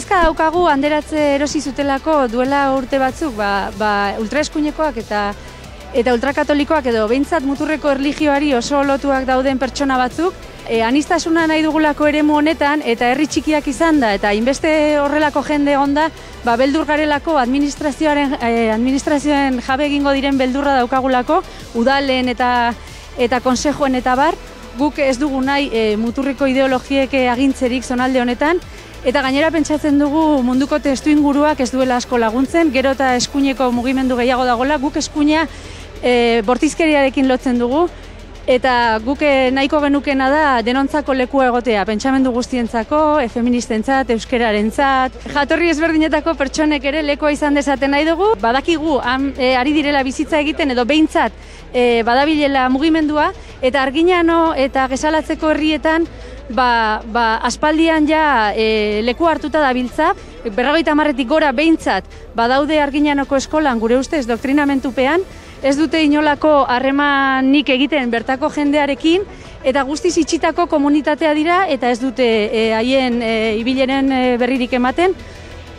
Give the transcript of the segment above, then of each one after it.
kezka daukagu handeratze erosi zutelako duela urte batzuk, ultraeskuinekoak eta ultrakatolikoak edo behintzat muturreko erlijioari oso lotuak dauden pertsona batzuk, aniztasuna nahi dugulako eremu honetan eta herri txikiak izan da eta hainbeste horrelako jende onda, beldur garelako administrazioen jabe egingo diren beldurra daukagulako, udalen eta konsejoen eta bar, guk ez dugu nahi muturreko ideologiek agintzerik zonalde honetan, eta gainera pentsatzen dugu munduko testuinguruak ez duela asko laguntzen, gero eta eskuineko mugimendu gehiago dagoela, guk eskuina bortizkeriarekin lotzen dugu, eta guk nahiko genukena da denontzako lekua egotea, pentsamendu guztientzako, feministentzat, euskerarentzat, jatorri ezberdinetako pertsonek ere lekua izan dezaten nahi dugu, badakigu ari direla bizitza egiten edo behintzat badabilela mugimendua, eta Arginano eta Gesalatzeko herrietan aspaldian ja leku hartuta dabiltza, 50 gora behintzat badaude Arginanoko eskolan gure ustez doktrinamentupean, ez dute inolako harremanik egiten bertako jendearekin, eta guztiz itxitako komunitatea dira, eta ez dute haien ibileren berririk ematen.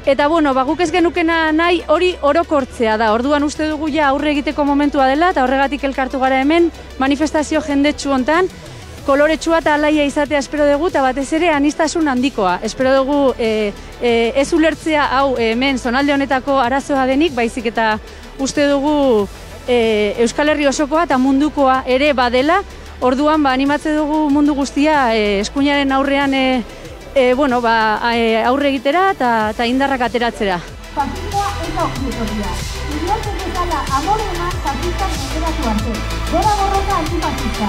Eta guk ez genukena nahi hori orokortzea da, orduan uste dugu ja aurre egiteko momentua dela, eta horregatik elkartu gara hemen manifestazio jendetsu hontan, koloretsua eta alaia izatea espero dugu, eta batez ere aniztasun handikoa. Espero dugu ez ulertzea hau hemen zonalde honetako arazoa denik, baizik eta uste dugu Euskal Herri osokoa eta mundukoa ere badela, orduan animatze dugu mundu guztia eskuinaren aurrean aurre egitera eta indarrak ateratzera. Fasismoa ez da okupatoria. Inoiz bezala amore eman fasistak menderatu arte. Gora borroka antifasista!